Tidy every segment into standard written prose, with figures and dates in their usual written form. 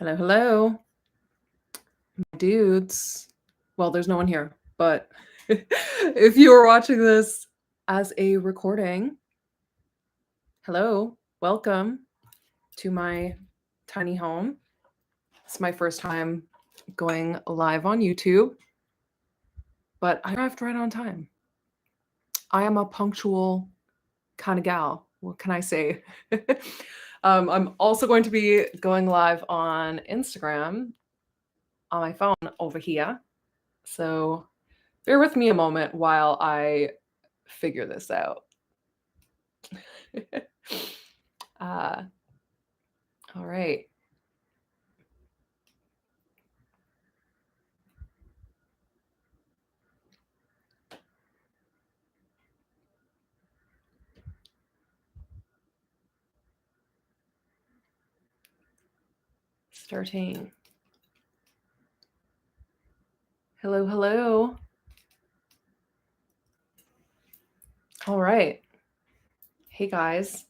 Hello, hello, my dudes. Well, there's no one here, but if you are watching this as a recording, hello, welcome to my tiny home. It's my first time going live on YouTube, but I arrived right on time. I am a punctual kind of gal. What can I say? I'm also going to be going live on Instagram on my phone over here. So bear with me a moment while I figure this out. uh, all right. Starting. Hello, hello. All right. Hey guys.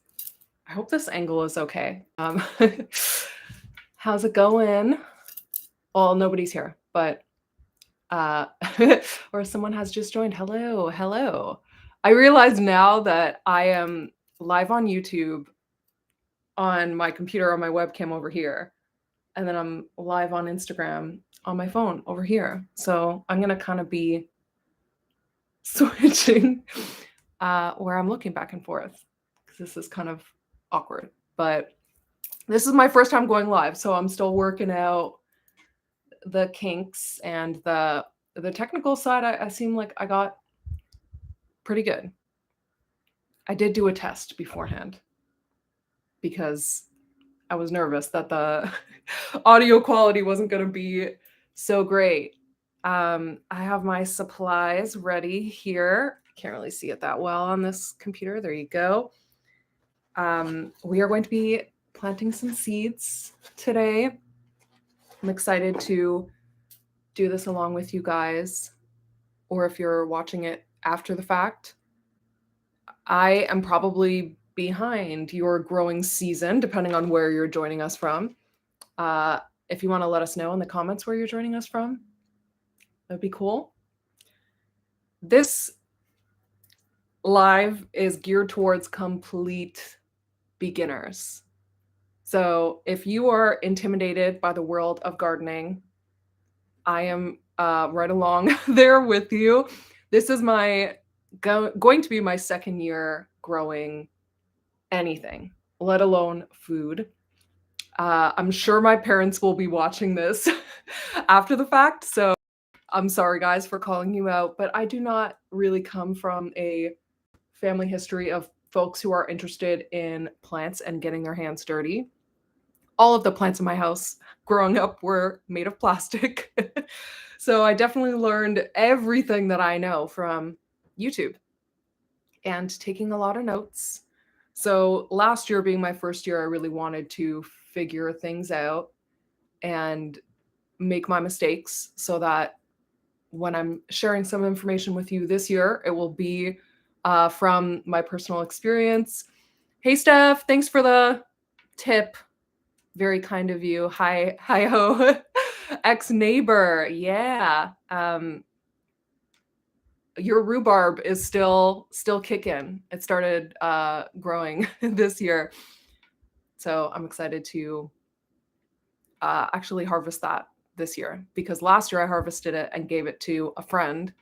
I hope this angle is okay. How's it going? Well, nobody's here, but or someone has just joined. Hello, hello. I realize now that I am live on YouTube on my computer on my webcam over here, and then I'm live on Instagram on my phone over here. So I'm gonna kind of be switching where I'm looking back and forth because this is kind of awkward. But this is my first time going live, so I'm still working out the kinks and the technical side. I seem like I got pretty good. I did do a test beforehand because I was nervous that the audio quality wasn't going to be so great. I have my supplies ready here. Can't really see it that well on this computer. There you go. We are going to be planting some seeds today. I'm excited to do this along with you guys, or if you're watching it after the fact. I am probably behind your growing season, depending on where you're joining us from. If you want to let us know in the comments where you're joining us from, that'd be cool. This live is geared towards complete beginners. So if you are intimidated by the world of gardening, I am right along there with you. This is going to be my second year growing anything, let alone food. I'm sure my parents will be watching this after the fact, so I'm sorry, guys, for calling you out, but I do not really come from a family history of folks who are interested in plants and getting their hands dirty. All of the plants in my house growing up were made of plastic. So I definitely learned everything that I know from YouTube and taking a lot of notes. So last year being my first year, I really wanted to figure things out and make my mistakes so that when I'm sharing some information with you this year, it will be from my personal experience. Hey, Steph, thanks for the tip. Very kind of you. Hi ho, ex-neighbor. Yeah. Your rhubarb is still kicking. It started growing this year, so I'm excited to actually harvest that this year, because last year I harvested it and gave it to a friend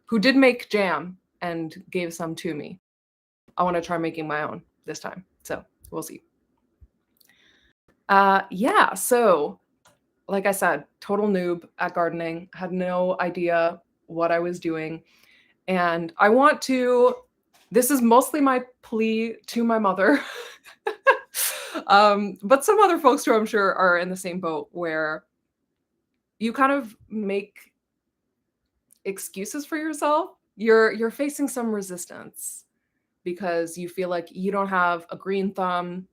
who did make jam and gave some to me. I want to try making my own this time, so we'll see. Yeah, so like I said, total noob at gardening, had no idea what I was doing. And I want to, this is mostly my plea to my mother, but some other folks too, I'm sure, are in the same boat where you kind of make excuses for yourself. You're facing some resistance because you feel like you don't have a green thumb.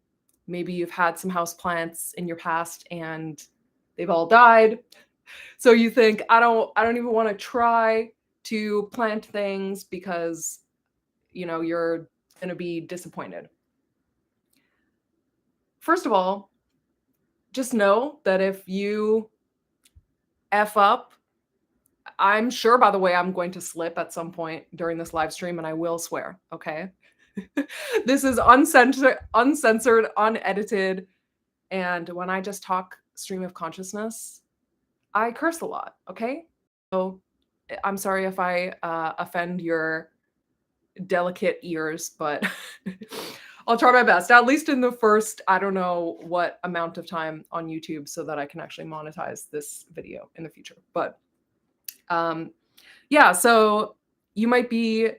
Maybe you've had some house plants in your past and they've all died. So you think, I don't even want to try to plant things because you're going to be disappointed. First of all, just know that if you F up, I'm sure, by the way, I'm going to slip at some point during this live stream and I will swear, okay? This is uncensored, unedited. And when I just talk stream of consciousness, I curse a lot, okay? So I'm sorry if I offend your delicate ears, but I'll try my best, at least in the first, I don't know what amount of time on YouTube, so that I can actually monetize this video in the future. But yeah, so you might be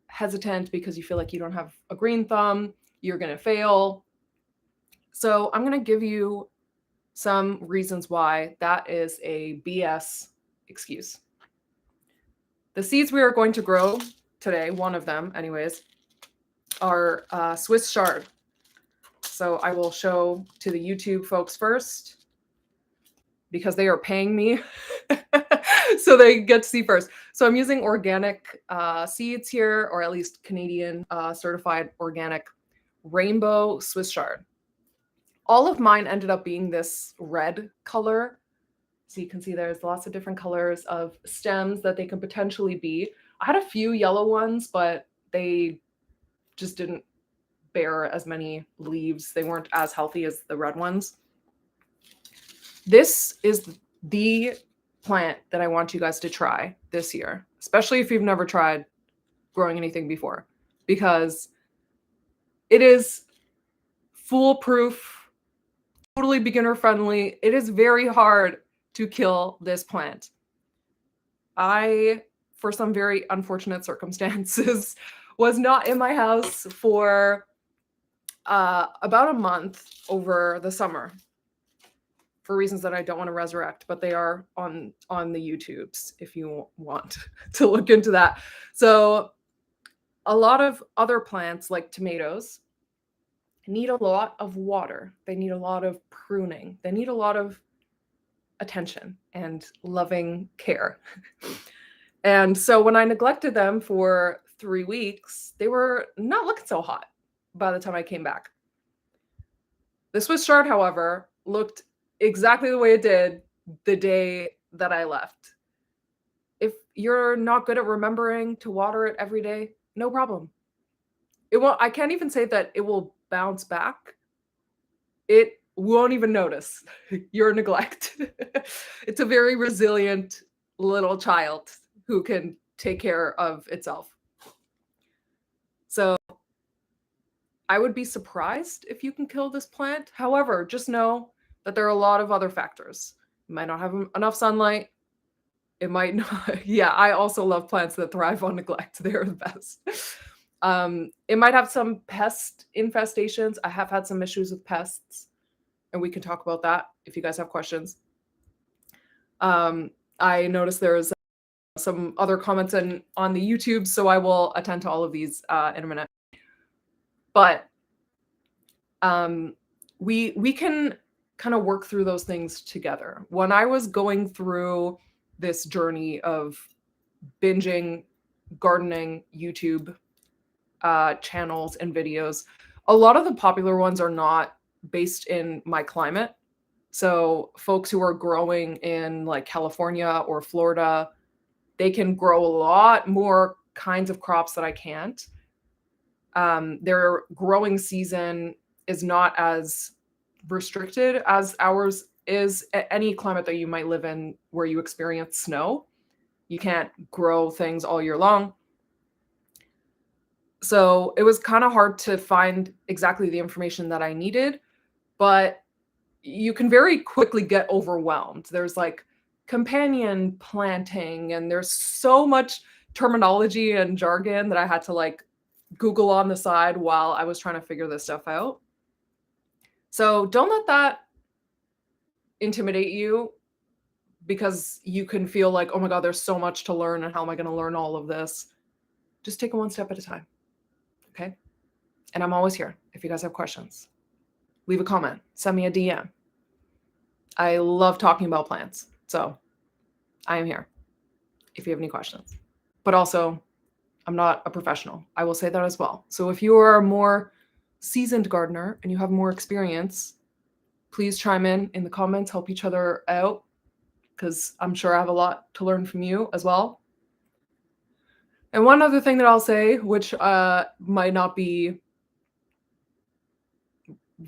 hesitant because you feel like you don't have a green thumb, you're going to fail. So I'm going to give you some reasons why that is a BS excuse. The seeds we are going to grow today, one of them anyways, are Swiss Chard. So I will show to the YouTube folks first because they are paying me so they get to see first. So I'm using organic seeds here, or at least Canadian certified organic rainbow Swiss Chard. All of mine ended up being this red color. So you can see there's lots of different colors of stems that they could potentially be. I had a few yellow ones, but they just didn't bear as many leaves. They weren't as healthy as the red ones. This is the plant that I want you guys to try this year, especially if you've never tried growing anything before, because it is foolproof, totally beginner friendly. It is very hard to kill this plant. I, for some very unfortunate circumstances, was not in my house for about a month over the summer for reasons that I don't want to resurrect, but they are on the YouTubes if you want to look into that. So a lot of other plants like tomatoes need a lot of water. They need a lot of pruning. They need a lot of attention and loving care. And so when I neglected them for 3 weeks, they were not looking so hot by the time I came back. The Swiss Chard, however, looked exactly the way it did the day that I left. If you're not good at remembering to water it every day, no problem. It won't, I can't even say that it will bounce back. It won't even notice your neglect. It's a very resilient little child who can take care of itself. So I would be surprised if you can kill this plant. However, just know that there are a lot of other factors. You might not have enough sunlight. It might not. Yeah, I also love plants that thrive on neglect. They're the best. It might have some pest infestations. I have had some issues with pests, and we can talk about that if you guys have questions. I noticed there's some other comments on the YouTube, so I will attend to all of these in a minute. But we can kind of work through those things together. When I was going through this journey of binging gardening YouTube channels and videos, a lot of the popular ones are not based in my climate. So folks who are growing in like California or Florida, they can grow a lot more kinds of crops that I can't. Their growing season is not as restricted as ours is. Any climate that you might live in where you experience snow, you can't grow things all year long. So it was kind of hard to find exactly the information that I needed, but you can very quickly get overwhelmed. There's like companion planting, and there's so much terminology and jargon that I had to like Google on the side while I was trying to figure this stuff out. So don't let that intimidate you, because you can feel like, oh my God, there's so much to learn, and how am I going to learn all of this? Just take it one step at a time. Okay. And I'm always here. If you guys have questions, leave a comment, send me a DM. I love talking about plants. So I am here if you have any questions. But also, I'm not a professional. I will say that as well. So if you are a more seasoned gardener and you have more experience, Please chime in the comments, help each other out, because I'm sure I have a lot to learn from you as well. And one other thing that I'll say, which might not be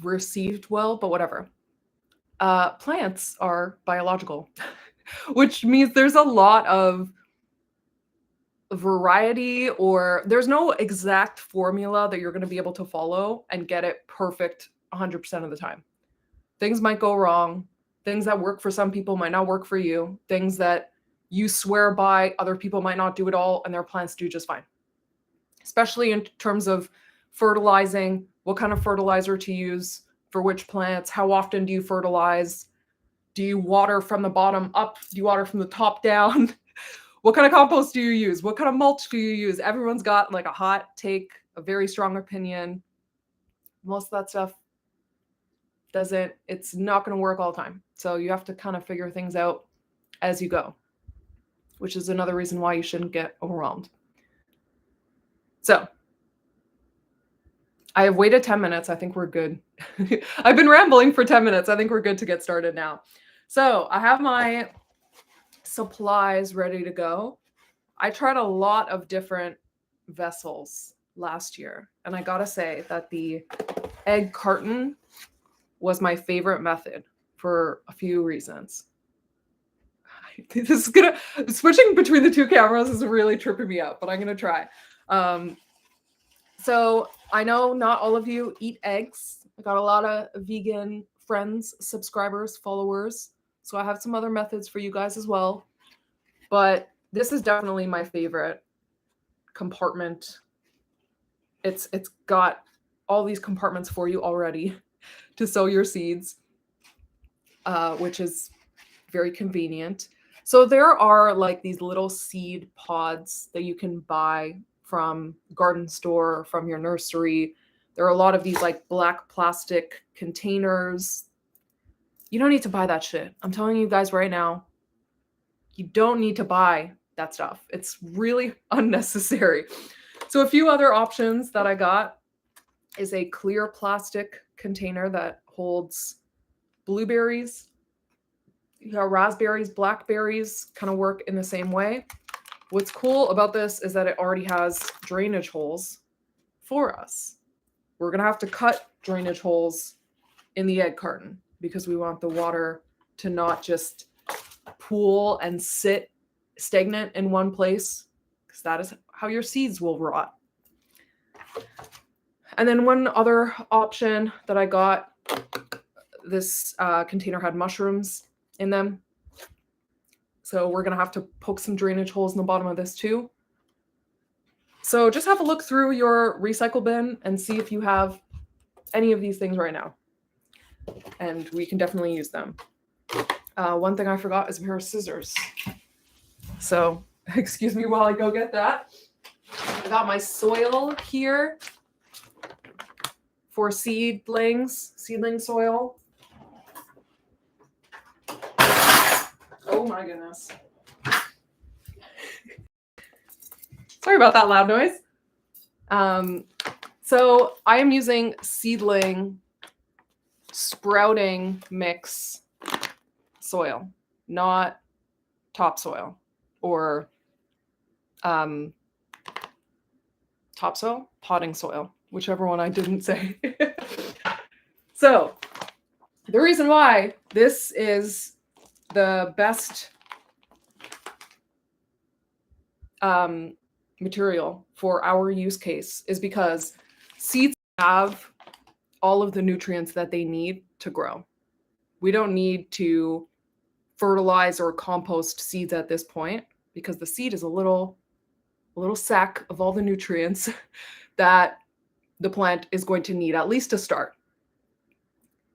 received well, but whatever. Plants are biological, which means there's a lot of variety, or there's no exact formula that you're going to be able to follow and get it perfect 100% of the time. Things might go wrong. Things that work for some people might not work for you. Things that you swear by, other people might not do at all, and their plants do just fine. Especially in terms of fertilizing, what kind of fertilizer to use for which plants, how often do you fertilize? Do you water from the bottom up? Do you water from the top down? What kind of compost do you use? What kind of mulch do you use? Everyone's got like a hot take, a very strong opinion. Most of that stuff it's not going to work all the time. So you have to kind of figure things out as you go, which is another reason why you shouldn't get overwhelmed. So I have waited 10 minutes. I think we're good. I've been rambling for 10 minutes. I think we're good to get started now. So I have my supplies ready to go. I tried a lot of different vessels last year, and I gotta say that the egg carton was my favorite method for a few reasons. Switching between the two cameras is really tripping me out, but I'm gonna try. So I know not all of you eat eggs. I got a lot of vegan friends, subscribers, followers. So I have some other methods for you guys as well. But this is definitely my favorite compartment. It's got all these compartments for you already to sow your seeds, which is very convenient. So there are like these little seed pods that you can buy from garden store, from your nursery. There are a lot of these like black plastic containers. You don't need to buy that shit. I'm telling you guys right now, you don't need to buy that stuff. It's really unnecessary. So a few other options that I got is a clear plastic container that holds blueberries. You got raspberries, blackberries kind of work in the same way. What's cool about this is that it already has drainage holes for us. We're going to have to cut drainage holes in the egg carton because we want the water to not just pool and sit stagnant in one place, because that is how your seeds will rot. And then one other option that I got, this container had mushrooms in them. So we're going to have to poke some drainage holes in the bottom of this too. So just have a look through your recycle bin and see if you have any of these things right now. And we can definitely use them. One thing I forgot is a pair of scissors. So excuse me while I go get that. I got my soil here for seedling soil. Oh my goodness. Sorry about that loud noise. So I am using Seedling sprouting mix soil, not topsoil or topsoil, potting soil, whichever one I didn't say. So the reason why this is the best material for our use case is because seeds have all of the nutrients that they need to grow. We don't need to fertilize or compost seeds at this point because the seed is a little sack of all the nutrients that the plant is going to need, at least to start.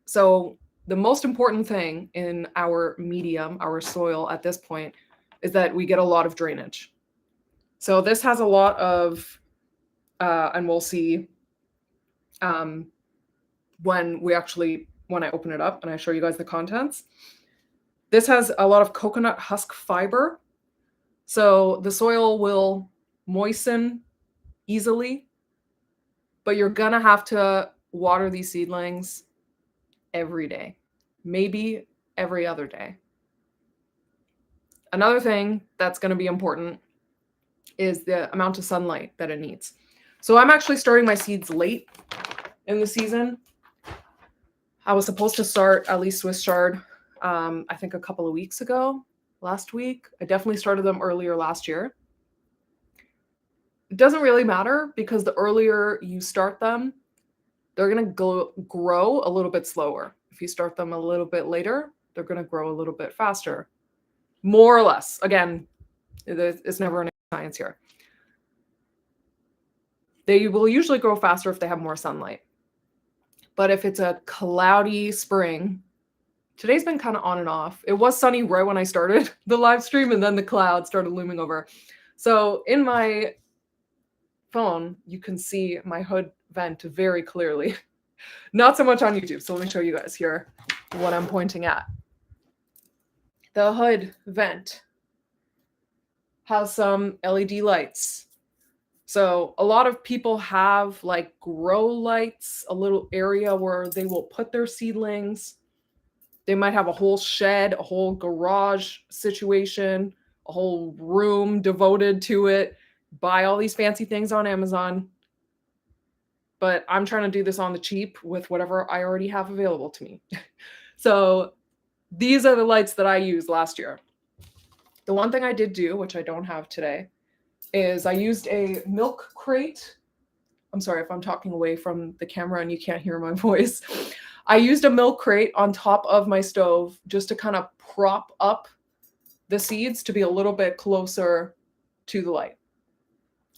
So the most important thing in our medium, our soil at this point, is that we get a lot of drainage. So this has a lot of, and we'll see when I open it up and I show you guys the contents. This has a lot of coconut husk fiber. So the soil will moisten easily, but you're gonna have to water these seedlings every day. maybe every other day. Another thing that's going to be important is the amount of sunlight that it needs. So I'm actually starting my seeds late in the season. I was supposed to start at least Swiss Chard, I think a couple of weeks ago, last week. I definitely started them earlier last year. It doesn't really matter because the earlier you start them, they're going to grow a little bit slower. If you start them a little bit later, they're going to grow a little bit faster. More or less. Again, it's never an science here. They will usually grow faster if they have more sunlight. But if it's a cloudy spring, today's been kind of on and off. It was sunny right when I started the live stream, and then the clouds started looming over. So in my phone, you can see my hood vent very clearly. Not so much on YouTube. So let me show you guys here what I'm pointing at. The hood vent has some LED lights. So a lot of people have like grow lights, a little area where they will put their seedlings. They might have a whole shed, a whole garage situation, a whole room devoted to it, buy all these fancy things on Amazon. But I'm trying to do this on the cheap with whatever I already have available to me. So these are the lights that I used last year. The one thing I did do, which I don't have today, is I used a milk crate. I'm sorry if I'm talking away from the camera and you can't hear my voice. I used a milk crate on top of my stove just to kind of prop up the seeds to be a little bit closer to the light.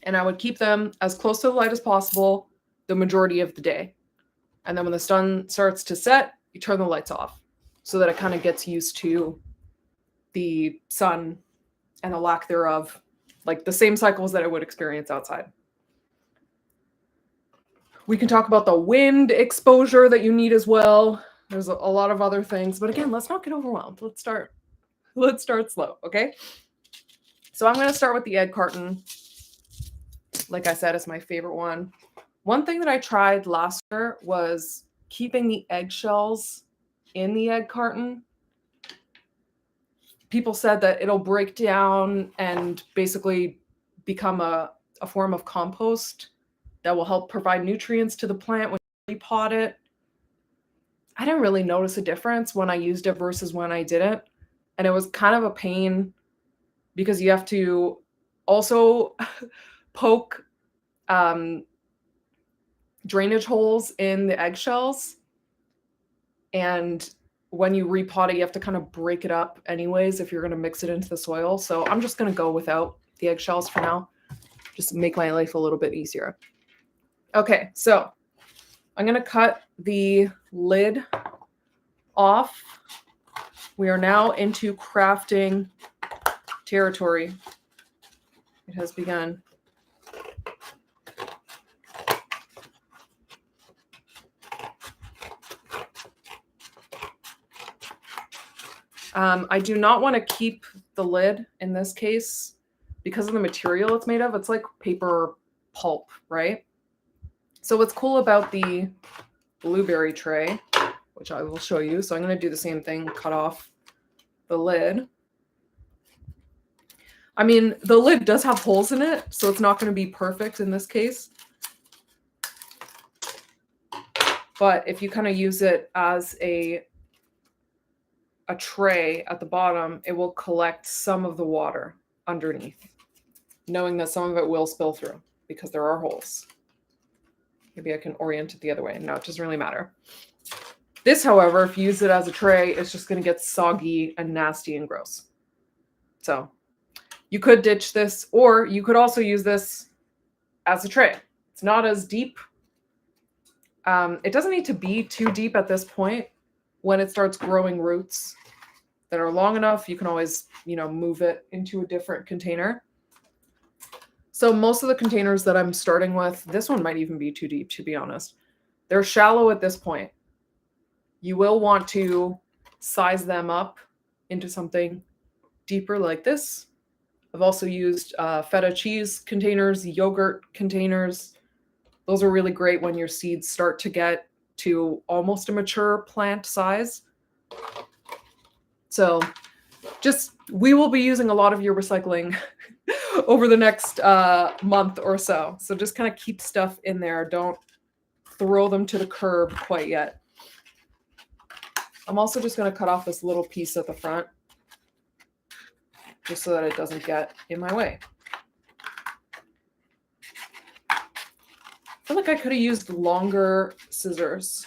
And I would keep them as close to the light as possible the majority of the day. And then when the sun starts to set, you turn the lights off so that it kind of gets used to the sun and the lack thereof, like the same cycles that I would experience outside. We can talk about the wind exposure that you need as well. There's a lot of other things, but again, let's not get overwhelmed. Let's start slow, okay? So I'm going to start with the egg carton. Like I said, it's my favorite one. One thing that I tried last year was keeping the eggshells in the egg carton. People said that it'll break down and basically become a form of compost that will help provide nutrients to the plant when you repot it. I didn't really notice a difference when I used it versus when I didn't. And it was kind of a pain because you have to also poke drainage holes in the eggshells. And when you repot it, you have to kind of break it up anyways if you're going to mix it into the soil. So I'm just going to go without the eggshells for now. Just make my life a little bit easier. Okay, so I'm going to cut the lid off. We are now into crafting territory. It has begun. I do not want to keep the lid in this case because of the material it's made of. It's like paper pulp, right? So what's cool about the blueberry tray, which I will show you. So I'm going to do the same thing, cut off the lid. I mean, the lid does have holes in it, so it's not going to be perfect in this case. But if you kind of use it as a tray at the bottom, it will collect some of the water underneath, knowing that some of it will spill through because there are holes. Maybe I can orient it the other way. No, it doesn't really matter. This, however, if you use it as a tray, it's just going to get soggy and nasty and gross. So you could ditch this, or you could also use this as a tray. It's not as deep. It doesn't need to be too deep at this point. When it starts growing roots that are long enough, you can always, move it into a different container. So most of the containers that I'm starting with, this one might even be too deep, to be honest. They're shallow at this point. You will want to size them up into something deeper like this. I've also used feta cheese containers, yogurt containers. Those are really great when your seeds start to get to almost a mature plant size. So we will be using a lot of your recycling over the next month or so. So just kind of keep stuff in there. Don't throw them to the curb quite yet. I'm also just going to cut off this little piece at the front just so that it doesn't get in my way. I feel like I could have used longer scissors,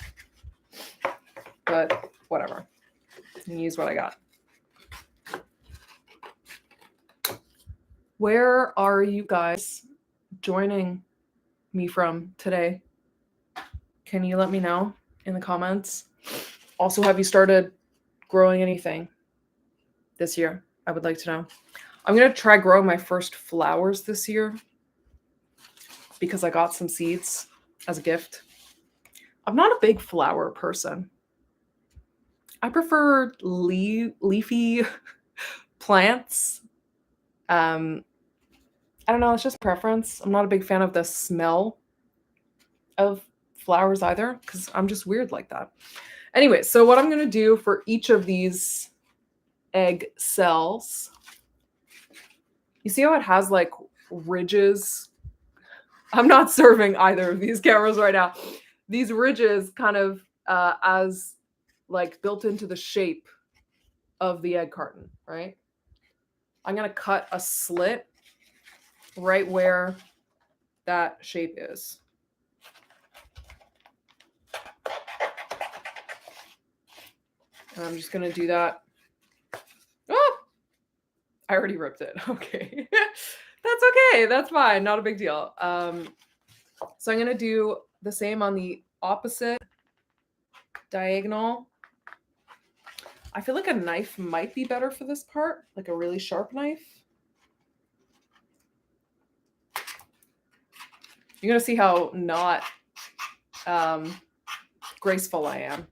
but whatever. I can use what I got. Where are you guys joining me from today? Can you let me know in the comments? Also, have you started growing anything this year? I would like to know. I'm going to try growing my first flowers this year because I got some seeds as a gift. I'm not a big flower person. I prefer leafy plants. I don't know, it's just preference. I'm not a big fan of the smell of flowers either because I'm just weird like that. Anyway, so what I'm going to do for each of these egg cells, you see how it has like ridges? I'm not serving either of these cameras right now. These ridges kind of as like built into the shape of the egg carton, right? I'm going to cut a slit right where that shape is. And I'm just going to do that. Oh, I already ripped it. Okay. That's okay. That's fine. Not a big deal. So I'm going to do the same on the opposite diagonal. I feel like a knife might be better for this part, like a really sharp knife. You're going to see how not graceful I am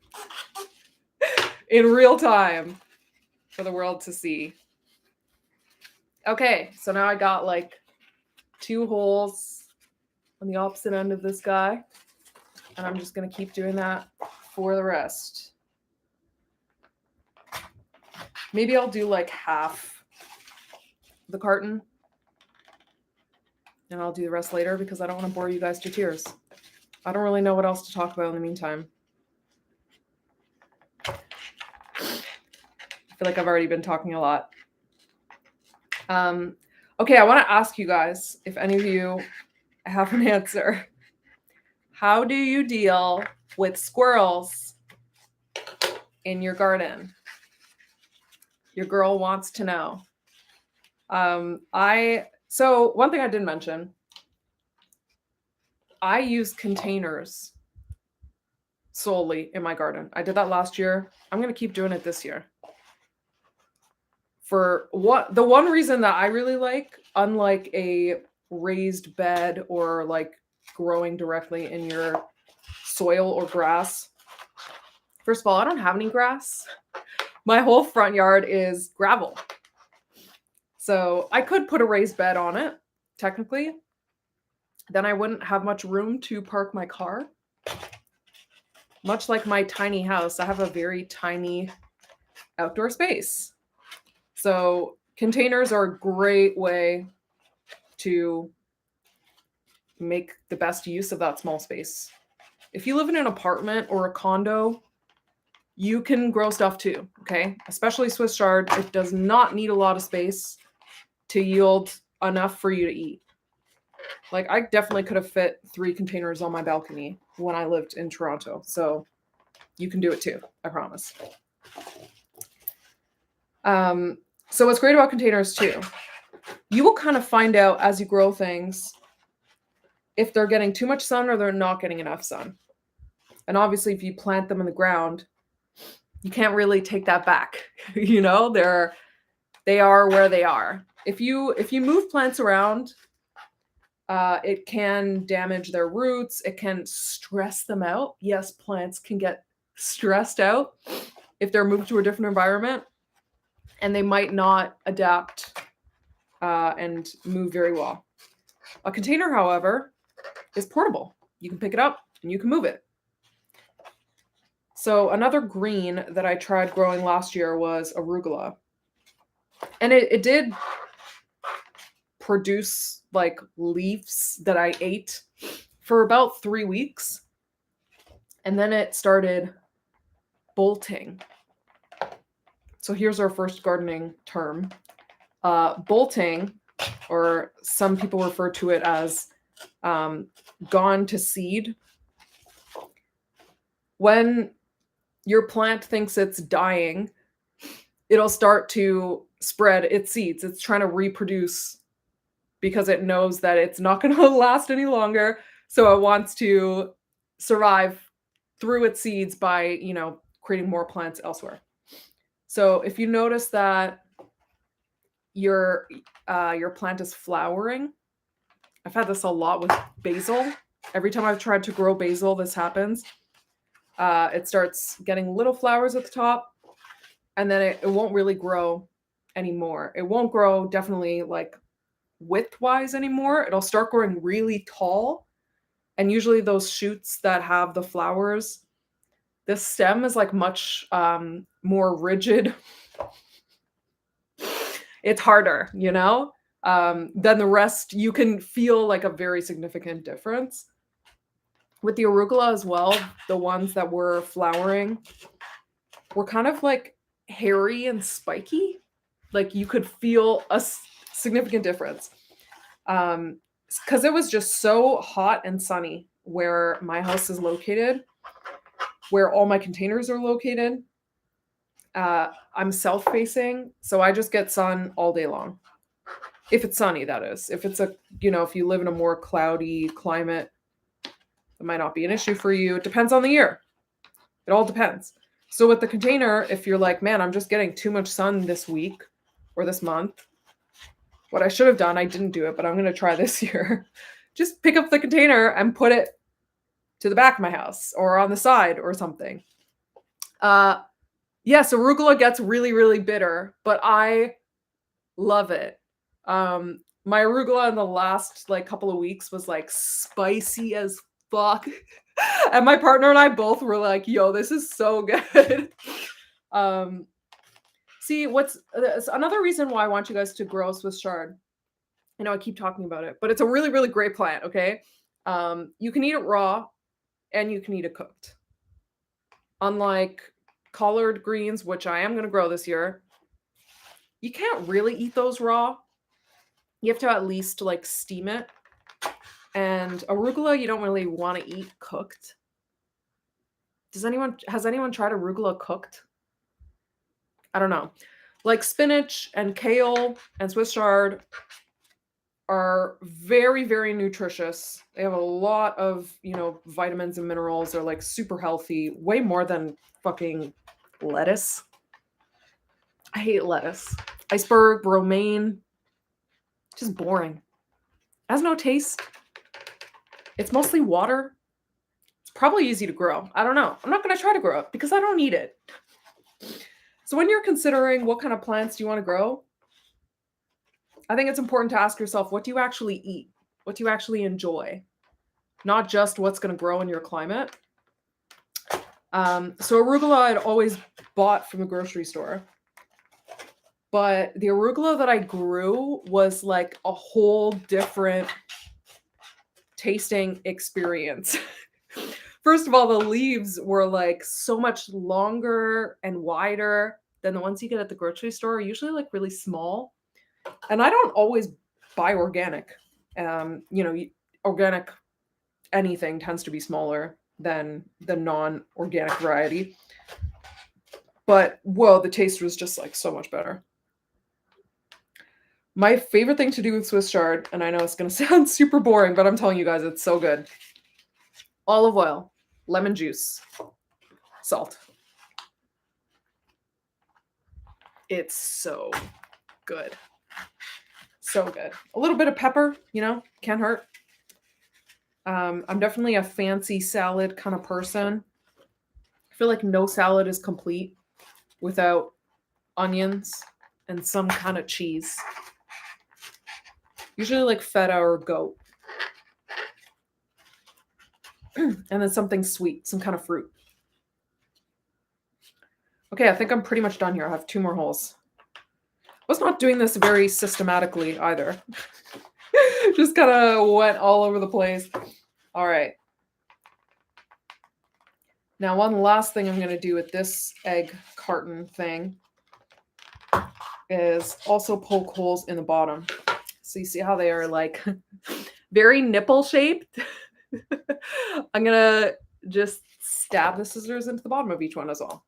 in real time for the world to see. Okay, so now I got like 2 holes on the opposite end of this guy. And I'm just going to keep doing that for the rest. Maybe I'll do like half the carton. And I'll do the rest later because I don't want to bore you guys to tears. I don't really know what else to talk about in the meantime. I feel like I've already been talking a lot. Okay, I want to ask you guys if any of you have an answer. How do you deal with squirrels in your garden? Your girl wants to know. So one thing I didn't mention, I use containers solely in my garden. I did that last year. I'm going to keep doing it this year. For the one reason that I really like, unlike a raised bed or like growing directly in your soil or grass. First of all, I don't have any grass. My whole front yard is gravel. So I could put a raised bed on it, technically. Then I wouldn't have much room to park my car. Much like my tiny house, I have a very tiny outdoor space. So containers are a great way to make the best use of that small space. If you live in an apartment or a condo, you can grow stuff too, okay? Especially Swiss Chard, it does not need a lot of space to yield enough for you to eat. Like I definitely could have fit 3 containers on my balcony when I lived in Toronto. So you can do it too, I promise. So what's great about containers too, you will kind of find out as you grow things if they're getting too much sun or they're not getting enough sun. And obviously if you plant them in the ground, you can't really take that back. You know, they are where they are. If you move plants around, it can damage their roots. It can stress them out. Yes, plants can get stressed out if they're moved to a different environment, and they might not adapt and move very well. A container, however, is portable. You can pick it up and you can move it. So another green that I tried growing last year was arugula. And it did produce like leaves that I ate for about 3 weeks. And then it started bolting. So here's our first gardening term. Bolting, or some people refer to it as gone to seed. When your plant thinks it's dying, it'll start to spread its seeds. It's trying to reproduce because it knows that it's not going to last any longer. So it wants to survive through its seeds by, creating more plants elsewhere. So if you notice that your plant is flowering, I've had this a lot with basil. Every time I've tried to grow basil, this happens. It starts getting little flowers at the top, and then it won't really grow anymore. It won't grow definitely like width-wise anymore. It'll start growing really tall, and usually those shoots that have the flowers, the stem is like much more rigid. It's harder, than the rest. You can feel like a very significant difference. With the arugula as well, the ones that were flowering were kind of like hairy and spiky. Like you could feel a significant difference. Because it was just so hot and sunny where my house is located, where all my containers are located. I'm south-facing, so I just get sun all day long. If it's sunny, that is. If it's if you live in a more cloudy climate, it might not be an issue for you. It depends on the year. It all depends. So with the container, if you're like, man, I'm just getting too much sun this week or this month, what I should have done, I didn't do it, but I'm going to try this year. Just pick up the container and put it to the back of my house or on the side or something. Yes, arugula gets really, really bitter, but I love it. My arugula in the last couple of weeks was like spicy as fuck. And my partner and I both were like, yo, this is so good. See, what's another reason why I want you guys to grow Swiss Chard. I know I keep talking about it, but it's a really, really great plant, okay? You can eat it raw and you can eat it cooked. Unlike collard greens, which I am going to grow this year, you can't really eat those raw. You have to at least steam it. And arugula, you don't really want to eat cooked. Has anyone tried arugula cooked? I don't know. Like spinach and kale and Swiss chard are very, very nutritious. They have a lot of, vitamins and minerals. They're super healthy, way more than fucking lettuce. I hate lettuce. Iceberg, romaine, just boring. It has no taste. It's mostly water. It's probably easy to grow. I don't know. I'm not going to try to grow it because I don't need it. So when you're considering what kind of plants do you want to grow, I think it's important to ask yourself, what do you actually eat? What do you actually enjoy? Not just what's going to grow in your climate. So arugula I'd always bought from the grocery store. But the arugula that I grew was like a whole different tasting experience. First of all, the leaves were so much longer and wider than the ones you get at the grocery store, usually really small. And I don't always buy organic. Organic anything tends to be smaller than the non-organic variety. But, the taste was just so much better. My favorite thing to do with Swiss chard, and I know it's going to sound super boring, but I'm telling you guys, it's so good. Olive oil, lemon juice, salt. It's so good. So good. A little bit of pepper, can't hurt. I'm definitely a fancy salad kind of person. I feel like no salad is complete without onions and some kind of cheese. Usually feta or goat. And then something sweet, some kind of fruit. Okay, I think I'm pretty much done here. I have 2 more holes. Was not doing this very systematically either. Just kind of went all over the place. All right. Now, one last thing I'm going to do with this egg carton thing is also poke holes in the bottom. So you see how they are like very nipple shaped? I'm going to just stab the scissors into the bottom of each one as well.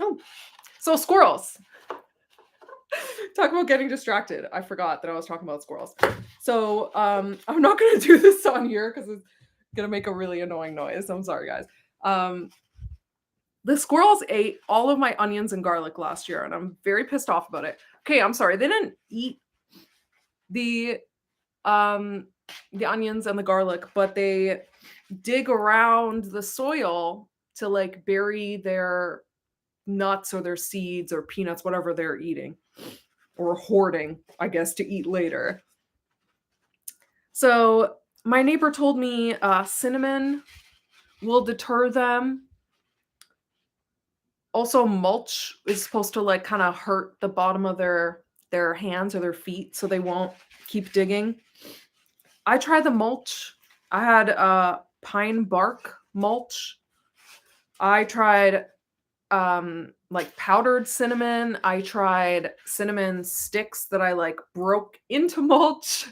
Oh, so squirrels. Talk about getting distracted. I forgot that I was talking about squirrels. So I'm not going to do this on here because it's going to make a really annoying noise. I'm sorry, guys. The squirrels ate all of my onions and garlic last year, and I'm very pissed off about it. Okay, I'm sorry. They didn't eat the onions and the garlic, but they dig around the soil to like bury their nuts or their seeds or peanuts, whatever they're eating or hoarding, I guess, to eat later. So my neighbor told me cinnamon will deter them. Also, mulch is supposed to like kind of hurt the bottom of their hands or their feet so they won't keep digging. I tried the mulch. I had pine bark mulch. I tried like powdered cinnamon. I tried cinnamon sticks that I like broke into mulch.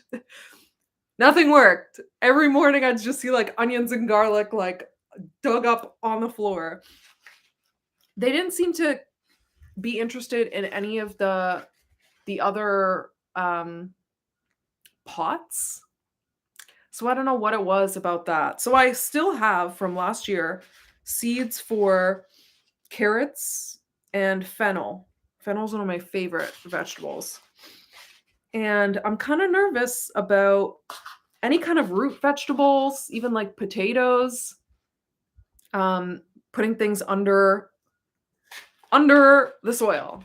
Nothing worked. Every morning I'd just see like onions and garlic like dug up on the floor. They didn't seem to be interested in any of the other pots. So I don't know what it was about that. So I still have from last year seeds for carrots and fennel. Fennel's one of my favorite vegetables. And I'm kind of nervous about any kind of root vegetables, even like potatoes. Putting things under the soil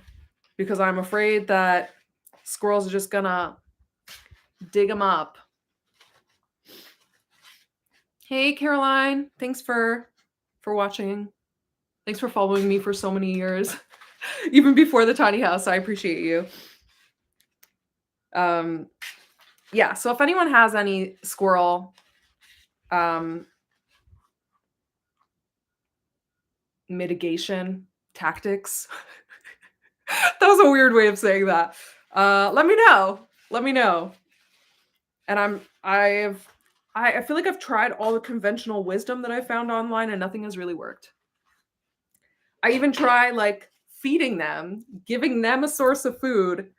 because I'm afraid that squirrels are just gonna dig them up. Hey Caroline, thanks for watching. Thanks for following me for so many years. Even before the tiny house, I appreciate you. Yeah, so if anyone has any squirrel mitigation tactics, that was a weird way of saying that. Let me know. And I feel like I've tried all the conventional wisdom that I found online and nothing has really worked. I even try like feeding them, giving them a source of food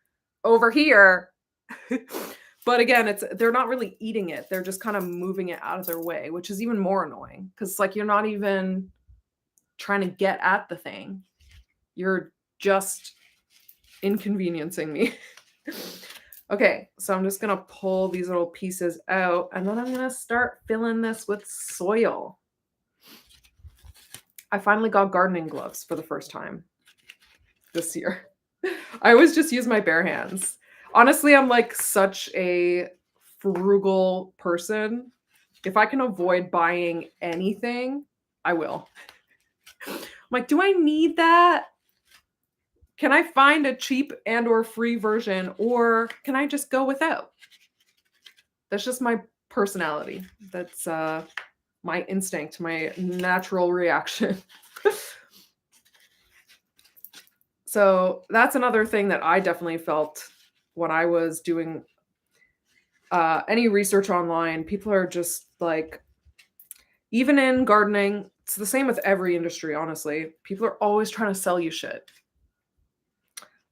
over here. But again, they're not really eating it. They're just kind of moving it out of their way, which is even more annoying because like you're not even trying to get at the thing. You're just inconveniencing me. Okay, so I'm just going to pull these little pieces out and then I'm going to start filling this with soil. I finally got gardening gloves for the first time this year. I always just use my bare hands. Honestly, I'm like such a frugal person. If I can avoid buying anything, I will. I'm like, do I need that? Can I find a cheap and or free version or can I just go without? That's just my personality. That's my instinct, my natural reaction. So that's another thing that I definitely felt when I was doing any research online. People are just like, even in gardening, it's the same with every industry, honestly. People are always trying to sell you shit.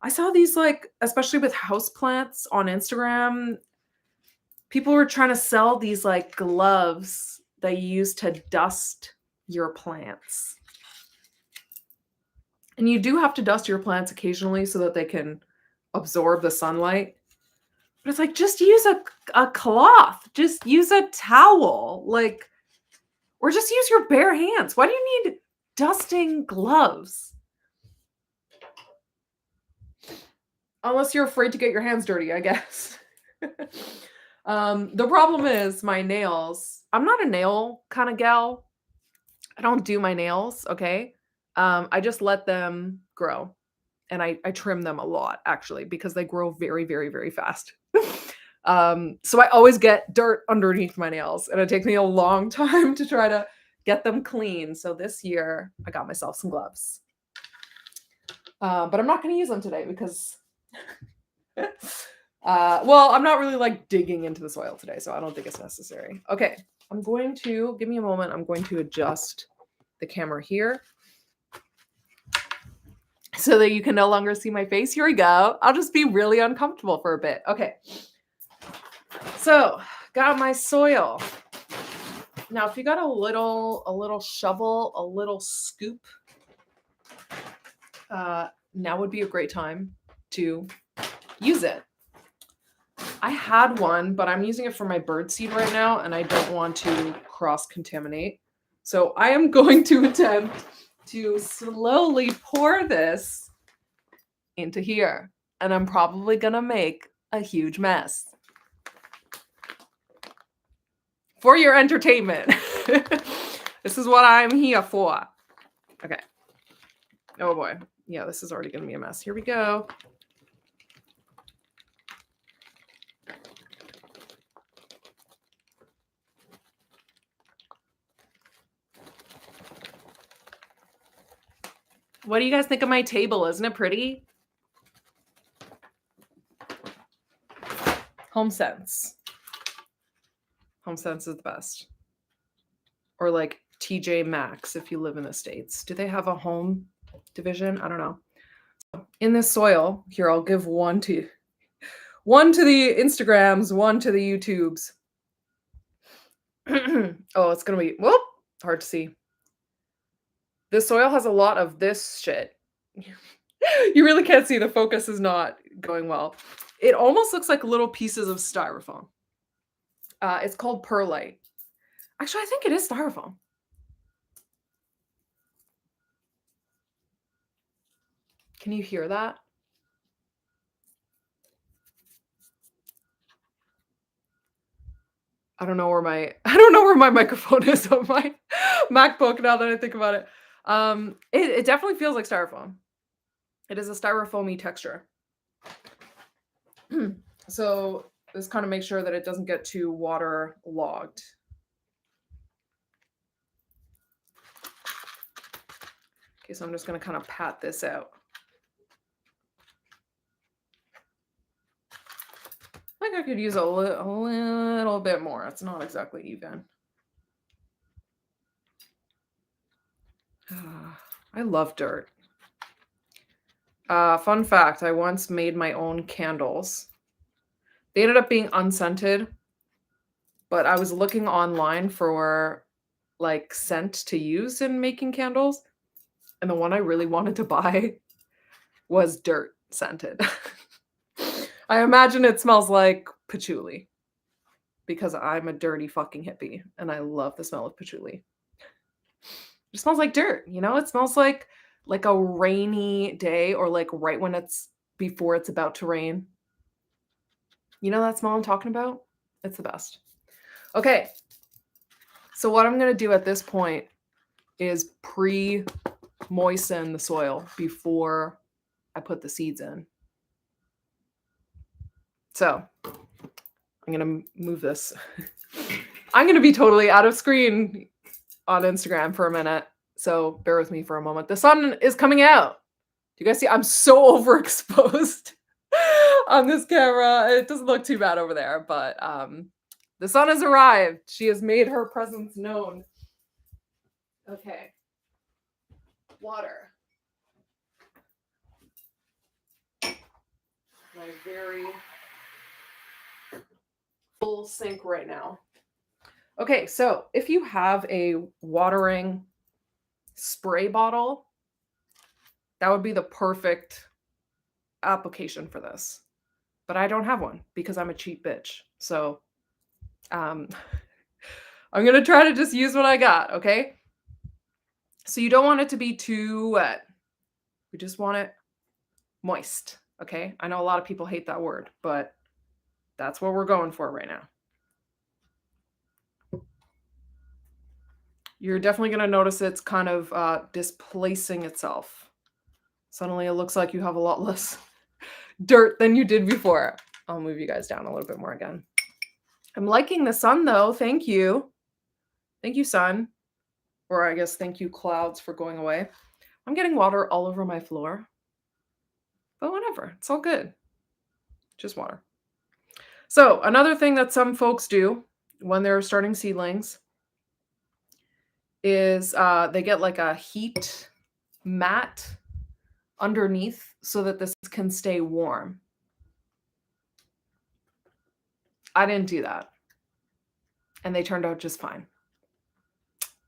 I saw these like, especially with houseplants on Instagram, people were trying to sell these like gloves that you use to dust your plants. And you do have to dust your plants occasionally so that they can absorb the sunlight. But it's like, just use a cloth. Just use a towel. Like, or just use your bare hands. Why do you need dusting gloves? Unless you're afraid to get your hands dirty, I guess. The problem is my nails I'm not a nail kind of gal. I don't do my nails, okay? I just let them grow, and I trim them a lot, actually, because they grow very, very, very fast. So I always get dirt underneath my nails, and it takes me a long time to try to get them clean. So this year, I got myself some gloves. But I'm not gonna use them today because well, I'm not really, like, digging into the soil today, so I don't think it's necessary. Okay, I'm going to give me a moment, I'm going to adjust the camera here so that you can no longer see my face. Here we go. I'll just be really uncomfortable for a bit. Okay. So, got my soil. Now, if you got a little shovel, a little scoop, now would be a great time to use it. I had one, but I'm using it for my bird seed right now, and I don't want to cross-contaminate. So I am going to attempt to slowly pour this into here, and I'm probably gonna make a huge mess. For your entertainment. This is what I'm here for. Okay. Oh boy. Yeah, this is already gonna be a mess. Here we go. What do you guys think of my table? Isn't it pretty? HomeSense. HomeSense is the best. Or like TJ Maxx if you live in the States. Do they have a home division? I don't know. In this soil, here I'll give one to the Instagrams, one to the YouTubes. Oh, it's gonna be hard to see. This soil has a lot of this shit. You really can't see. The focus is not going well. It almost looks like little pieces of styrofoam. It's called perlite. Actually, I think it is styrofoam. Can you hear that? I don't know where my microphone is on my MacBook now that I think about it. It definitely feels like styrofoam. It is a styrofoamy texture. So this kind of makes sure that it doesn't get too waterlogged. Okay, so I'm just going to kind of pat this out. I think I could use a little bit more. It's not exactly even. I love dirt. Fun fact, I once made my own candles. They ended up being unscented, but I was looking online for like scent to use in making candles, and the one I really wanted to buy was dirt scented. I imagine it smells like patchouli because I'm a dirty fucking hippie and I love the smell of patchouli. It smells like dirt, you know? It smells like a rainy day or like right when it's before it's about to rain. You know that smell I'm talking about? It's the best. Okay. So what I'm going to do at this point is pre-moisten the soil before I put the seeds in. So I'm going to move this. I'm going to be totally out of screen on Instagram for a minute. So bear with me for a moment. The sun is coming out. Do you guys see? I'm so overexposed on this camera. It doesn't look too bad over there, but the sun has arrived. She has made her presence known. Okay. Water. My very full sink right now. Okay, so if you have a watering spray bottle, that would be the perfect application for this. But I don't have one because I'm a cheap bitch. So I'm going to try to just use what I got, okay? So you don't want it to be too wet. We just want it moist, okay? I know a lot of people hate that word, but that's what we're going for right now. You're definitely going to notice it's kind of displacing itself. Suddenly it looks like you have a lot less dirt than you did before. I'll move you guys down a little bit more again. I'm liking the sun though. Thank you. Thank you, sun. Or I guess thank you, clouds, for going away. I'm getting water all over my floor. But whatever. It's all good. Just water. So another thing that some folks do when they're starting seedlings is they get like a heat mat underneath so that this can stay warm. I didn't do that. And they turned out just fine.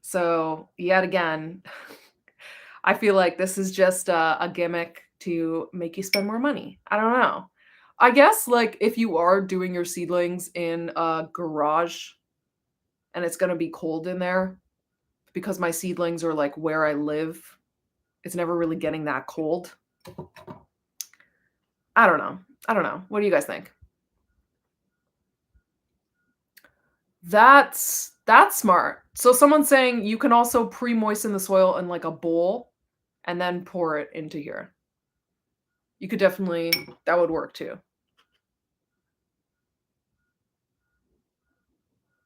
So yet again, I feel like this is just a gimmick to make you spend more money. I don't know. I guess like if you are doing your seedlings in a garage and it's going to be cold in there, because my seedlings are like where I live, it's never really getting that cold. I don't know. What do you guys think? That's smart. So someone's saying you can also pre-moisten the soil in like a bowl and then pour it into here. You could definitely, that would work too.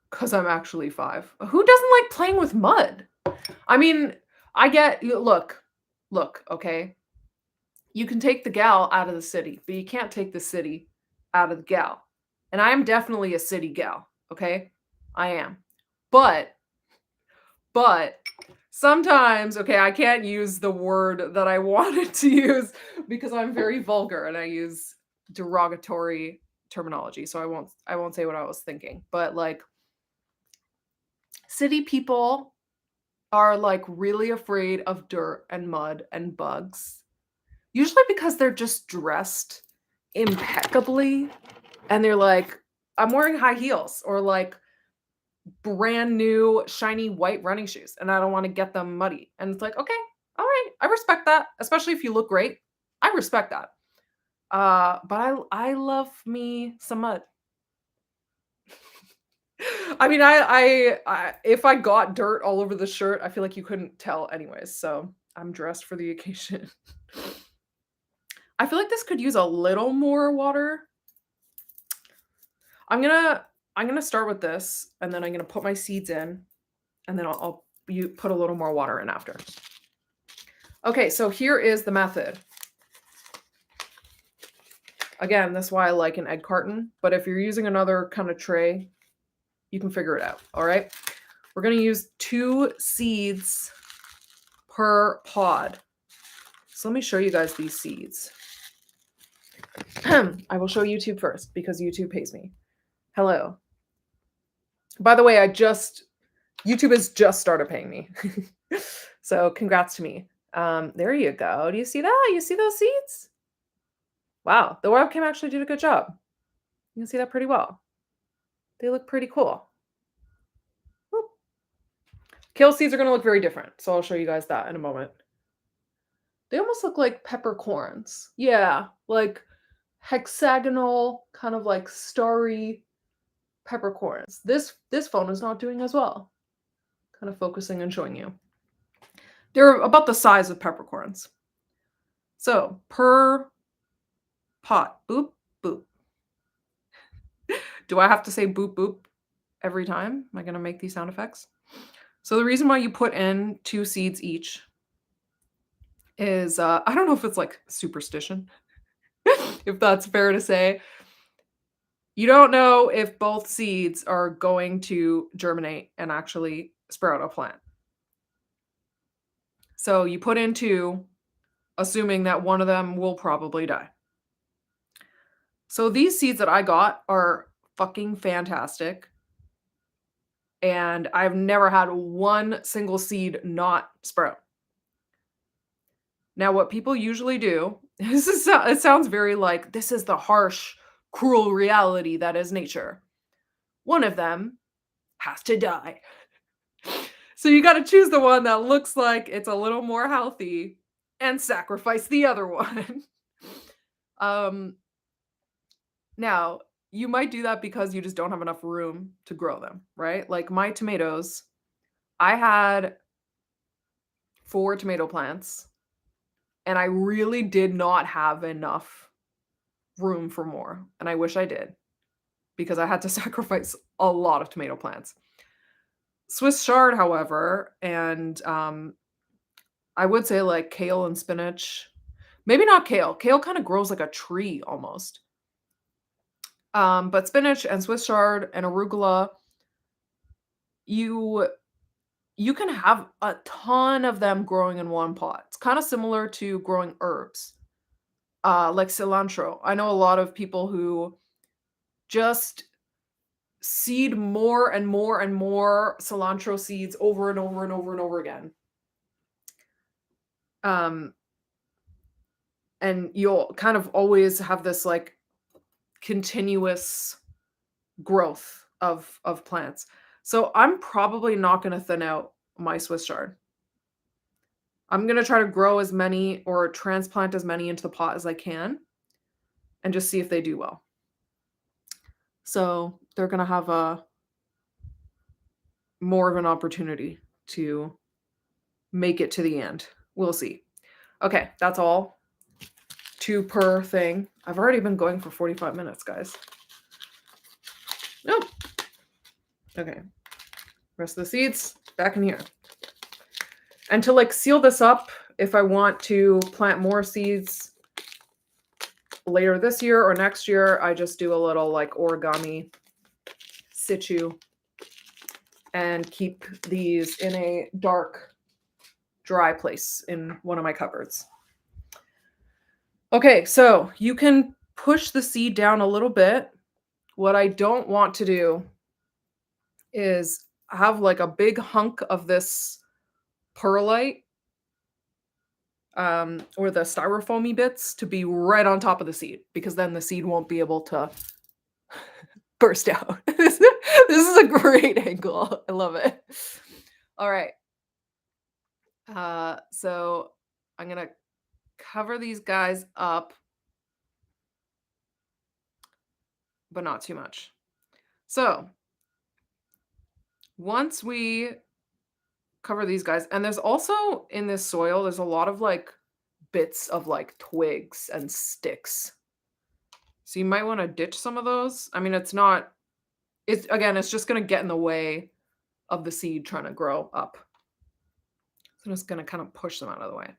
Because I'm actually 5. Who doesn't like playing with mud? I mean, I get, look, okay? You can take the gal out of the city, but you can't take the city out of the gal. And I am definitely a city gal, okay? I am. But sometimes, okay, I can't use the word that I wanted to use because I'm very vulgar and I use derogatory terminology. So I won't say what I was thinking. But like city people are like really afraid of dirt and mud and bugs. Usually because they're just dressed impeccably and they're like, I'm wearing high heels or like brand new shiny white running shoes and I don't want to get them muddy. And it's like, okay, all right, I respect that, especially if you look great. I respect that. But I love me some mud. I mean, I if I got dirt all over the shirt, I feel like you couldn't tell anyways. So I'm dressed for the occasion. I feel like this could use a little more water. I'm gonna start with this, and then I'm gonna put my seeds in, and then I'll put a little more water in after. Okay, so here is the method. Again, that's why I like an egg carton, but if you're using another kind of tray, you can figure it out, all right? We're gonna use 2 seeds per pod. So let me show you guys these seeds. I will show YouTube first because YouTube pays me. Hello. By the way, YouTube has just started paying me. So congrats to me. There you go. Do you see that? You see those seeds? Wow, the webcam actually did a good job. You can see that pretty well. They look pretty cool. Whoop. Kale seeds are going to look very different, so I'll show you guys that in a moment. They almost look like peppercorns. Yeah, like hexagonal, kind of like starry peppercorns. This phone is not doing as well. Kind of focusing and showing you. They're about the size of peppercorns. So per pot, boop, boop. Do I have to say boop, boop every time? Am I going to make these sound effects? So the reason why you put in 2 seeds each is, I don't know if it's like superstition, if that's fair to say. You don't know if both seeds are going to germinate and actually sprout a plant. So you put in 2, assuming that one of them will probably die. So these seeds that I got are fucking fantastic. And I've never had one single seed not sprout. Now, what people usually do, it sounds very like, this is the harsh, cruel reality that is nature. One of them has to die. So you got to choose the one that looks like it's a little more healthy and sacrifice the other one. Now, you might do that because you just don't have enough room to grow them, right? Like my tomatoes I had 4 tomato plants, and I really did not have enough room for more, and I wish I did because I had to sacrifice a lot of tomato plants. Swiss chard, however, and, I would say, like, kale and spinach. Maybe not kale. Kale kinda grows like a tree almost. But spinach and Swiss chard and arugula, you you can have a ton of them growing in one pot. It's kinda similar to growing herbs, like cilantro. I know a lot of people who just seed more and more and more cilantro seeds over and over and over and over again. Um, and you'll kind of always have this, like, continuous growth of plants. So I'm probably not gonna thin out my Swiss chard. I'm gonna try to grow as many or transplant as many into the pot as I can and just see if they do well. So they're gonna have a more of an opportunity to make it to the end. We'll see. Okay, that's all. 2 per thing. I've already been going for 45 minutes, guys. Nope. Okay. Rest of the seeds back in here. And to like seal this up, if I want to plant more seeds later this year or next year, I just do a little like origami situ and keep these in a dark, dry place in one of my cupboards. Okay, so you can push the seed down a little bit. What I don't want to do is have like a big hunk of this perlite or the styrofoamy bits to be right on top of the seed because then the seed won't be able to burst out. This is a great angle. I love it. All right. So I'm gonna cover these guys up, but not too much. So once we cover these guys, and there's also in this soil, there's a lot of like bits of like twigs and sticks. So you might want to ditch some of those. I mean, it's just going to get in the way of the seed trying to grow up. So I'm just going to kind of push them out of the way.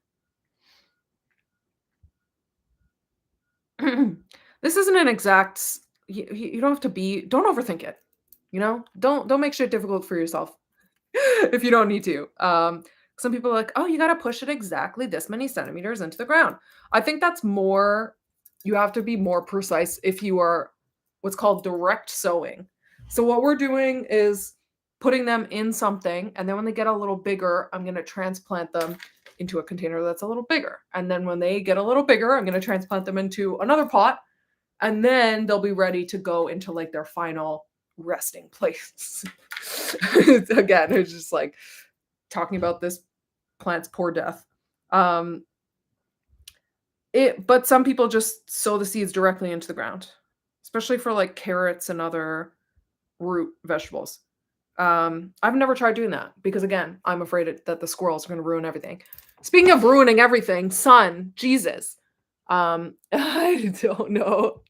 This isn't an exact, you don't have to don't overthink it. Don't make shit difficult for yourself if you don't need to. Some people are like, oh, you got to push it exactly this many centimeters into the ground. I think that's more, you have to be more precise if you are what's called direct sowing. So what we're doing is putting them in something, and then when they get a little bigger, I'm going to transplant them into a container that's a little bigger. And then when they get a little bigger, I'm going to transplant them into another pot, and then they'll be ready to go into like their final resting place. Again, it's just like talking about this plant's poor death. But some people just sow the seeds directly into the ground, especially for like carrots and other root vegetables. I've never tried doing that because again, I'm afraid that the squirrels are going to ruin everything. Speaking of ruining everything, sun, Jesus. I don't know.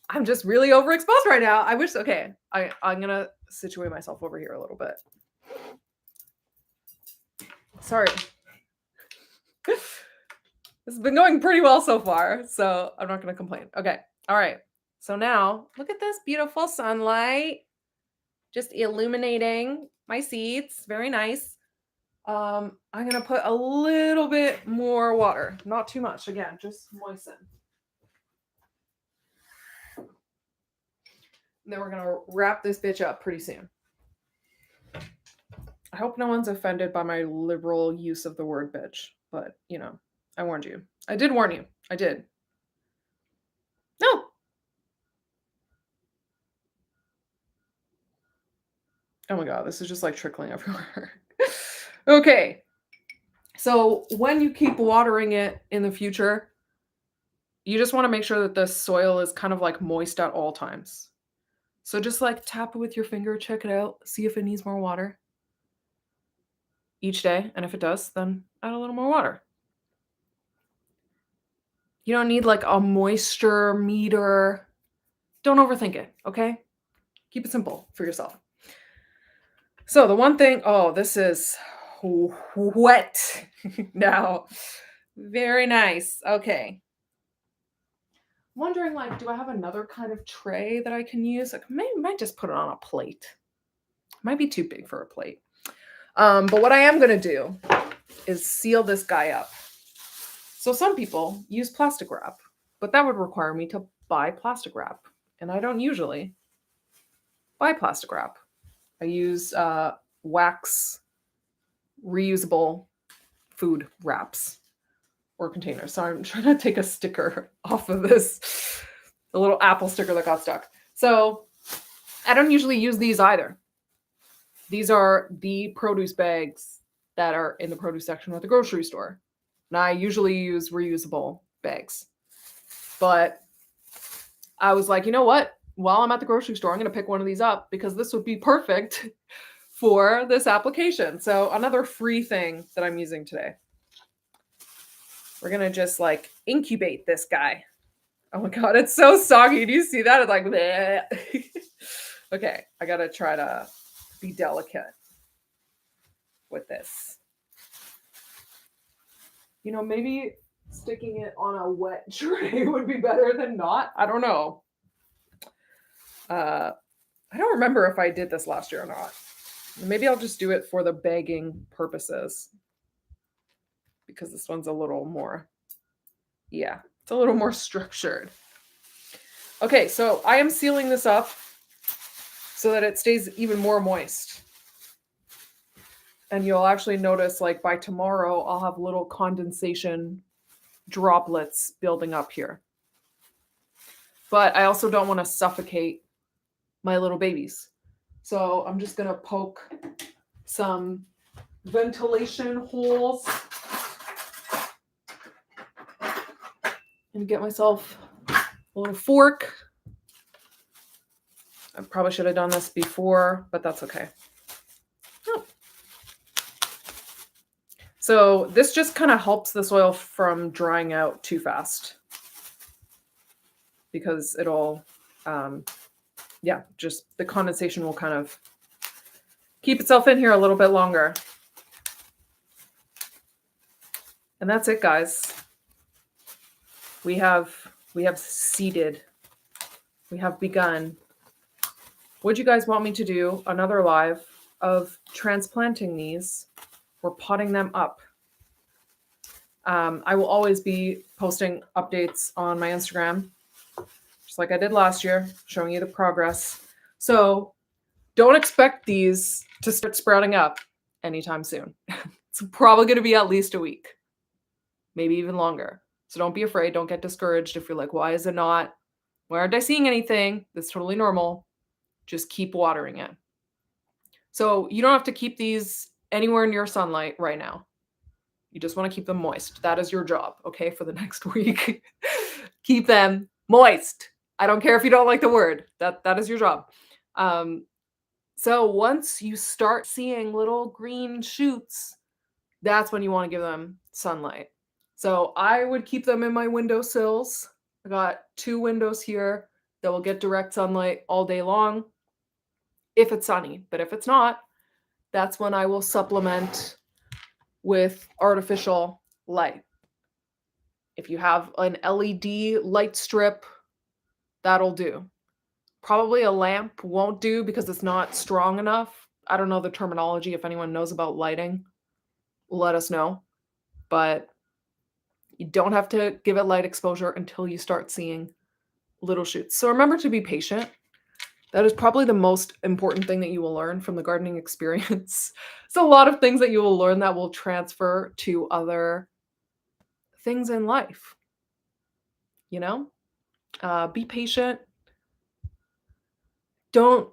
I'm just really overexposed right now. I'm going to situate myself over here a little bit. Sorry. This has been going pretty well so far, so I'm not going to complain. Okay. All right. So now, look at this beautiful sunlight just illuminating my seeds. Very nice. I'm going to put a little bit more water. Not too much. Again, just moisten. And then we're going to wrap this bitch up pretty soon. I hope no one's offended by my liberal use of the word bitch, but, I warned you. I did warn you. I did. No. Oh my God, this is just like trickling everywhere. Okay. So when you keep watering it in the future, you just want to make sure that the soil is kind of like moist at all times. So just like tap it with your finger, check it out, see if it needs more water. each day. And if it does, then add a little more water. You don't need like a moisture meter. Don't overthink it, okay? Keep it simple for yourself. So the one thing, oh, this is wet now. Very nice. Okay. Wondering, like, do I have another kind of tray that I can use? Like, maybe might just put it on a plate. Might be too big for a plate. But what I am gonna do is seal this guy up. So some people use plastic wrap, but that would require me to buy plastic wrap, and I don't usually buy plastic wrap. I use wax reusable food wraps or containers. So I'm trying to take a sticker off of this, the little apple sticker that got stuck. So I don't usually use these either. These are the produce bags that are in the produce section at the grocery store. And I usually use reusable bags. But I was like, you know what? While I'm at the grocery store, I'm going to pick one of these up because this would be perfect for this application. So another free thing that I'm using today. We're going to just like incubate this guy. Oh my God, it's so soggy. Do you see that? It's like, bleh. Okay, I got to try to be delicate with this. You know, maybe sticking it on a wet tray would be better than not. I don't know. I don't remember if I did this last year or not. Maybe I'll just do it for the bagging purposes because this one's a little more, yeah, it's a little more structured. Okay, so I am sealing this up so that it stays even more moist. And you'll actually notice, like, by tomorrow, I'll have little condensation droplets building up here. But I also don't want to suffocate my little babies. So I'm just going to poke some ventilation holes and get myself a little fork. I probably should have done this before, but that's okay. Oh. So this just kind of helps the soil from drying out too fast because it'll, just the condensation will kind of keep itself in here a little bit longer. And that's it, guys. We have seeded. We have begun. Would you guys want me to do another live of transplanting these or potting them up? I will always be posting updates on my Instagram, just like I did last year, showing you the progress. So don't expect these to start sprouting up anytime soon. It's probably going to be at least a week, maybe even longer. So don't be afraid. Don't get discouraged if you're like, why is it not? Why aren't I seeing anything? That's totally normal. Just keep watering it. So you don't have to keep these anywhere near sunlight right now. You just want to keep them moist. That is your job, okay, for the next week. Keep them moist. I don't care if you don't like the word. That is your job. So once you start seeing little green shoots, that's when you want to give them sunlight. So I would keep them in my windowsills. I got 2 windows here that will get direct sunlight all day long if it's sunny. But if it's not, that's when I will supplement with artificial light. If you have an LED light strip, that'll do. Probably a lamp won't do because it's not strong enough. I don't know the terminology. If anyone knows about lighting, let us know. But you don't have to give it light exposure until you start seeing little shoots. So remember to be patient. That is probably the most important thing that you will learn from the gardening experience. It's a lot of things that you will learn that will transfer to other things in life. You know, be patient. Don't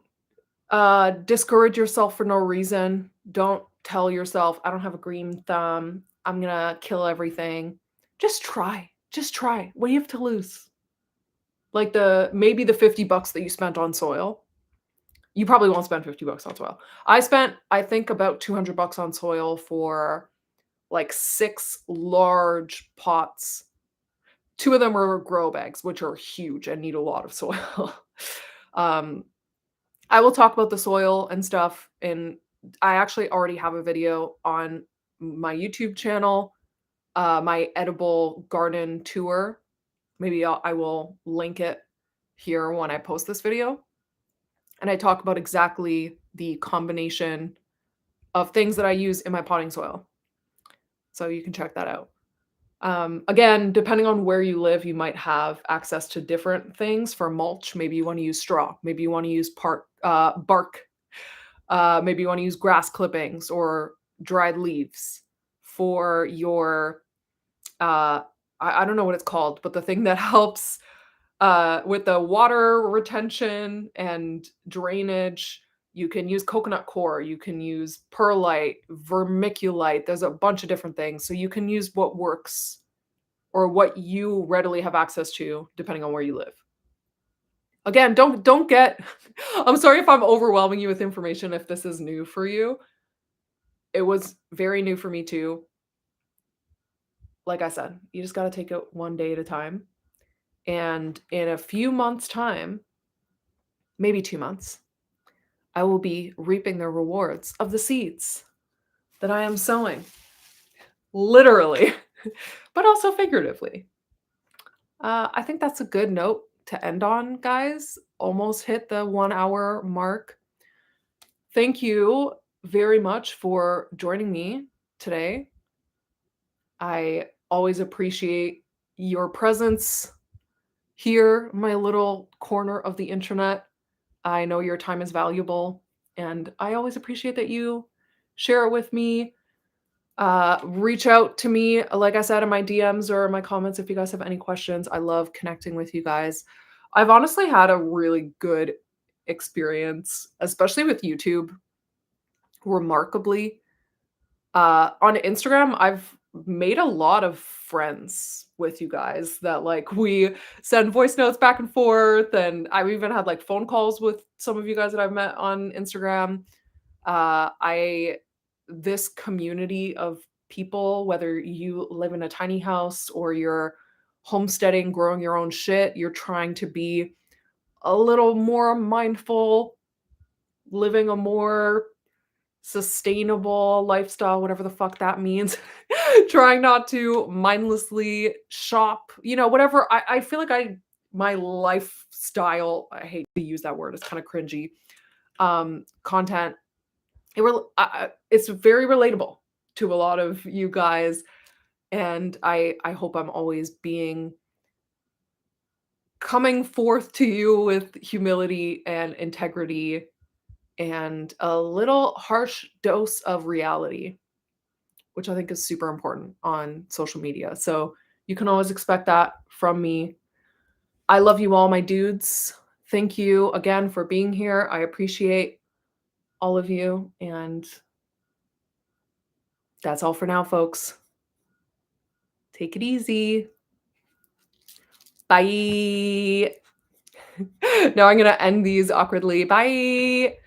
discourage yourself for no reason. Don't tell yourself, I don't have a green thumb. I'm going to kill everything. Just try. Just try. What do you have to lose? Like maybe the $50 that you spent on soil. You probably won't spend 50 bucks on soil. I spent, I think, about 200 bucks on soil for like 6 large pots. 2 of them were grow bags, which are huge and need a lot of soil. Um, I will talk about the soil and stuff, and I actually already have a video on my YouTube channel, my edible garden tour. Maybe I will link it here when I post this video, and I talk about exactly the combination of things that I use in my potting soil. So you can check that out. Again, depending on where you live, you might have access to different things for mulch. Maybe you want to use straw. Maybe you want to use bark. Maybe you want to use grass clippings or dried leaves for your. I don't know what it's called, but the thing that helps with the water retention and drainage. You can use coconut coir, you can use perlite, vermiculite. There's a bunch of different things. So you can use what works or what you readily have access to depending on where you live. Again, don't get I'm sorry if I'm overwhelming you with information if this is new for you. It was very new for me too. Like I said, you just got to take it one day at a time. And in a few months' time, maybe 2 months, I will be reaping the rewards of the seeds that I am sowing, literally, but also figuratively. I think that's a good note to end on, guys. Almost hit the 1 hour mark. Thank you very much for joining me today. I always appreciate your presence here, my little corner of the internet. I know your time is valuable, and I always appreciate that you share it with me. Reach out to me, like I said, in my DMs or my comments if you guys have any questions. I love connecting with you guys. I've honestly had a really good experience, especially with YouTube, remarkably. On Instagram, I've made a lot of friends with you guys that like we send voice notes back and forth, and I've even had like phone calls with some of you guys that I've met on Instagram. I This community of people, whether you live in a tiny house or you're homesteading, growing your own shit, you're trying to be a little more mindful, living a more sustainable lifestyle, whatever the fuck that means. Trying not to mindlessly shop, whatever. I feel like my lifestyle, I hate to use that word, it's kind of cringy. Content, it's very relatable to a lot of you guys. And I hope I'm always coming forth to you with humility and integrity and a little harsh dose of reality, which I think is super important on social media. So you can always expect that from me. I love you all, my dudes. Thank you again for being here. I appreciate all of you. And that's all for now, folks. Take it easy. Bye. Now I'm going to end these awkwardly. Bye.